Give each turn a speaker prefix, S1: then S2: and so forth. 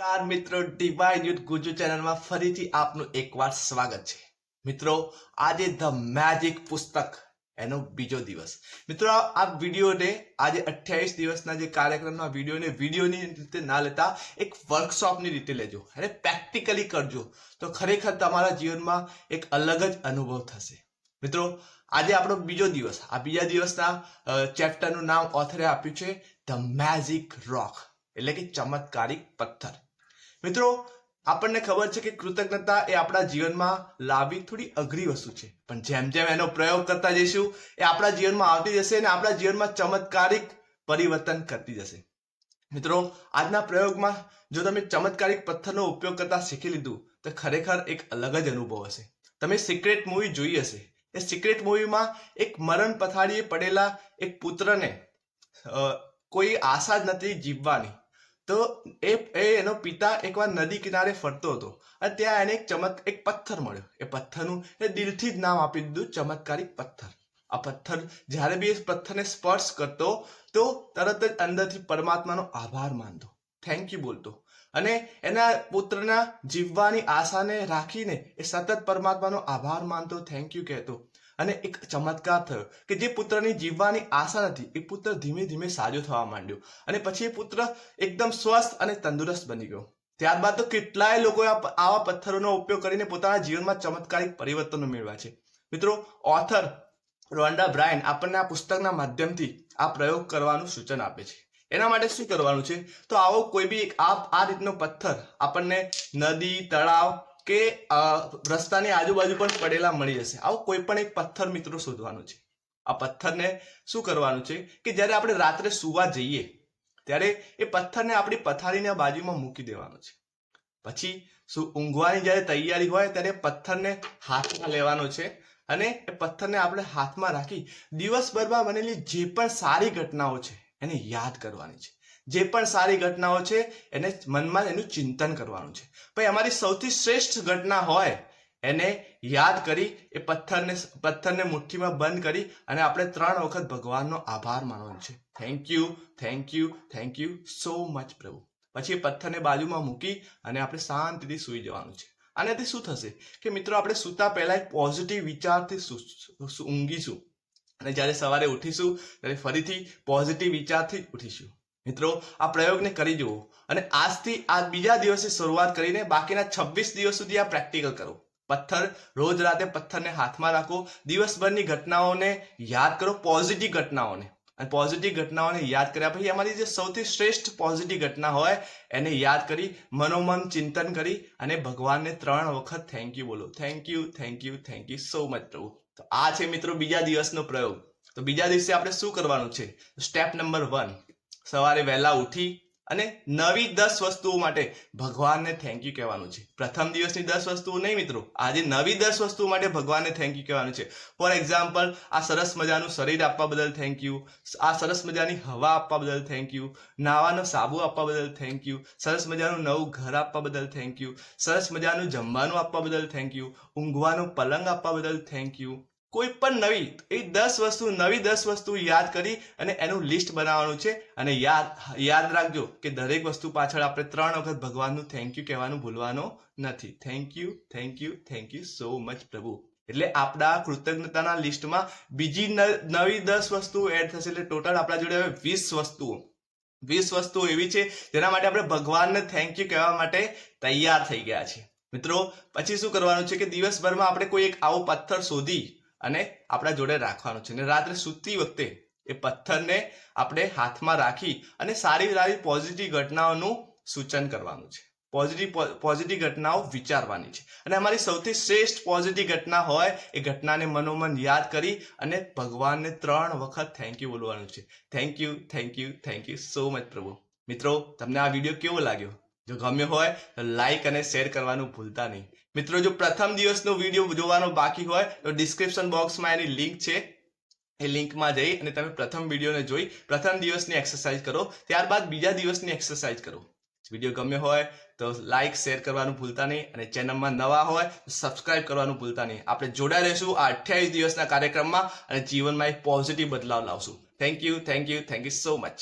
S1: નમસ્કાર મિત્રો, divine youth Gujju ચેનલમાં ફરીથી આપનું એકવાર સ્વાગત છે. મિત્રો, આજે ધ મેજિક પુસ્તક એનો બીજો દિવસ. મિત્રો, આ વિડીયોને આજે 28 દિવસના જે કાર્યક્રમના વિડીયોની રીતે ના લેતા એક વર્કશોપની રીતે લેજો અને પ્રેક્ટિકલી કરજો તો ખરેખર તમારા જીવનમાં એક અલગ જ અનુભવ થશે. મિત્રો, આજે આપણો બીજો દિવસ. આ બીજા દિવસના ચેપ્ટરનું નામ ઓથરે આપ્યું છે ધ મેજિક રોક, એટલે કે ચમત્કારિક પથ્થર. મિત્રો, આપણને ખબર છે કે કૃતજ્ઞતા એ આપણા જીવનમાં લાવવી થોડી અઘરી વસ્તુ છે, પણ જેમ જેમ એનો પ્રયોગ કરતા જઈશું એ આપણા જીવનમાં આવતી જશે અને આપણા જીવનમાં ચમત્કારિક પરિવર્તન કરતી જશે. મિત્રો, આજના પ્રયોગમાં જો તમે ચમત્કારિક પથ્થરનો ઉપયોગ કરતા શીખી લીધું તો ખરેખર એક અલગ જ અનુભવ હશે. તમે સિક્રેટ મૂવી જોઈ હશે. એ સિક્રેટ મૂવીમાં એક મરણ પથારીએ પડેલા એક પુત્રને કોઈ આશા જ નથી જીવવાની, તો એનો પિતા એકવાર નદી કિનારે ફરતો હતો અને ત્યાં એને એક પથ્થર મળ્યો. એ પથ્થરનું એ દિલથી જ નામ આપી દીધું ચમત્કારિક પથ્થર. આ પથ્થર જ્યારે બી એ પથ્થરને સ્પર્શ કરતો તો તરત જ અંદરથી પરમાત્માનો આભાર માનતો, થેન્ક યુ બોલતો અને એના પુત્રના જીવવાની આશાને રાખીને એ સતત પરમાત્માનો આભાર માનતો, થેન્ક યુ કહેતો. અને એક ચમત્કાર થયો કે જે પુત્રની જીવવાની આશા નથી એ પુત્ર ધીમે ધીમે સાજો થવા માંડ્યો અને પછી એ પુત્ર એકદમ સ્વસ્થ અને તંદુરસ્ત બની ગયો. ત્યારબાદ તો કેટલાય લોકોએ આવા પથ્થરોનો ઉપયોગ કરીને પોતાના જીવનમાં ચમત્કારિક પરિવર્તનો મેળવ્યા છે. મિત્રો, ઓથર રોન્ડા બ્રાયન આપણને આ પુસ્તકના માધ્યમથી આ પ્રયોગ કરવાનું સૂચન આપે છે. એના માટે શું કરવાનું છે? તો આવો કોઈ બી આ રીતનો પથ્થર આપણને નદી, તળાવ કે રસ્તાની આજુબાજુ પણ પડેલા મળી જશે. આવો કોઈ પણ એક પથ્થર મિત્રો શોધવાનું છે. આ પથ્થરને શું કરવાનું છે કે જ્યારે આપણે રાત્રે સુવા જઈએ ત્યારે એ પથ્થરને આપણી પથારીના બાજુમાં મૂકી દેવાનો છે. પછી ઊંઘવાની જ્યારે તૈયારી હોય ત્યારે પથ્થરને હાથમાં લેવાનો છે અને એ પથ્થરને આપણે હાથમાં રાખી દિવસભરમાં બનેલી જે પણ સારી ઘટનાઓ છે એને યાદ કરવાની છે. જે પણ સારી ઘટનાઓ છે એને મનમાં એનું ચિંતન કરવાનું છે. ભાઈ, અમારી સૌથી શ્રેષ્ઠ ઘટના હોય એને યાદ કરી એ પથ્થરને મુઠ્ઠીમાં બંધ કરી અને આપણે 3 વખત ભગવાનનો આભાર માનવાનો છે. Thank you, thank you, thank you so much પ્રભુ. પછી એ પથ્થરને બાજુમાં મૂકી અને આપણે શાંતિથી સૂઈ જવાનું છે. આનાથી શું થશે કે મિત્રો, આપણે સૂતા પહેલા એક પોઝિટિવ વિચારથી ઊંઘીશું અને જ્યારે સવારે ઉઠીશું ત્યારે ફરીથી પોઝિટિવ વિચારથી ઉઠીશું. મિત્રો, આ પ્રયોગને કરી જુઓ અને આજથી આ બીજા દિવસે શરૂઆત કરીને બાકીના 26 દિવસ સુધી આ પ્રેક્ટિકલ કરો. રોજ રાતે પથ્થરને હાથમાં રાખો, દિવસભરની ઘટનાઓને યાદ કરો, પોઝિટિવ ઘટનાઓને. અને પોઝિટિવ ઘટનાઓને યાદ કર્યા પછી અમારી જે સૌથી શ્રેષ્ઠ પોઝિટિવ ઘટના હોય એને યાદ કરી મનોમન ચિંતન કરી અને ભગવાનને 3 વખત થેન્ક યુ બોલો. Thank you, thank you, thank you so much પ્રભુ. તો આ છે મિત્રો બીજા દિવસનો પ્રયોગ. તો બીજા દિવસે આપણે શું કરવાનું છે? સ્ટેપ નંબર 1, સવારે વહેલા ઉઠી અને નવી 10 વસ્તુઓ માટે ભગવાનને થેન્ક યુ કહેવાનું છે. પ્રથમ દિવસની 10 વસ્તુઓ નહીં મિત્રો, આજે નવી 10 વસ્તુઓ માટે ભગવાનને થેન્ક યુ કહેવાનું છે. ફોર એક્ઝામ્પલ, આ સરસ મજાનું શરીર આપવા બદલ થેન્ક યુ, આ સરસ મજાની હવા આપવા બદલ થેન્ક યુ, નાવાનો સાબુ આપવા બદલ થેન્ક યુ, સરસ મજાનું નવું ઘર આપવા બદલ થેન્ક યુ, સરસ મજાનું જમવાનું આપવા બદલ થેન્ક યુ, ઊંઘવાનો પલંગ આપવા બદલ થેન્ક યુ. કોઈ પણ નવી 10 વસ્તુ યાદ કરી અને એનું લિસ્ટ બનાવવાનું છે. અને યાદ રાખજો કે દરેક વસ્તુ પાછળ આપણે 3 વખત ભગવાનનું થેન્ક યુ કહેવાનું ભૂલવાનો નથી. Thank you, thank you, thank you so much પ્રભુ. એટલે આપણા કૃતજ્ઞતાના લિસ્ટમાં બીજી નવી 10 વસ્તુઓ એડ થશે. એટલે ટોટલ આપણા જોડે હવે 20 વસ્તુઓ એવી છે જેના માટે આપણે ભગવાનને થેન્ક યુ કહેવા માટે તૈયાર થઈ ગયા છે. મિત્રો, પછી શું કરવાનું છે કે દિવસભરમાં આપણે કોઈ એક આવો પથ્થર શોધી અને આપણા જોડે રાખવાનું છે અને રાત્રે સૂતી વખતે એ પથ્થરને આપણે હાથમાં રાખી અને સારી પોઝિટિવ ઘટનાઓનું સૂચન કરવાનું છે. પોઝિટિવ ઘટનાઓ વિચારવાની છે અને અમારી સૌથી શ્રેષ્ઠ પોઝિટિવ ઘટના હોય એ ઘટનાને મનોમન યાદ કરી અને ભગવાનને 3 વખત થેન્ક યુ બોલવાનું છે. Thank you, thank you, thank you so much પ્રભુ. મિત્રો, તમને આ વિડીયો કેવો લાગ્યો? જો ગમ્યો હોય તો લાઈક અને શેર કરવાનું ભૂલતા નહીં. મિત્રો, જો પ્રથમ દિવસનો વિડીયો જોવાનો બાકી હોય તો ડિસ્ક્રિપ્શન બોક્સમાં એની લિંક છે. એ લિંકમાં જઈ અને તમે પ્રથમ વિડીયોને જોઈ પ્રથમ દિવસની એક્સરસાઇઝ કરો, ત્યારબાદ બીજા દિવસની એક્સરસાઇઝ કરો. વિડીયો ગમ્યો હોય તો લાઈક શેર કરવાનું ભૂલતા નહીં અને ચેનલમાં નવા હોય તો સબસ્ક્રાઇબ કરવાનું ભૂલતા નહીં. આપણે જોડાઈ રહીશું આ 28 દિવસના કાર્યક્રમમાં અને જીવનમાં એક પોઝિટિવ બદલાવ લાવશું. Thank you, thank you, thank you so much.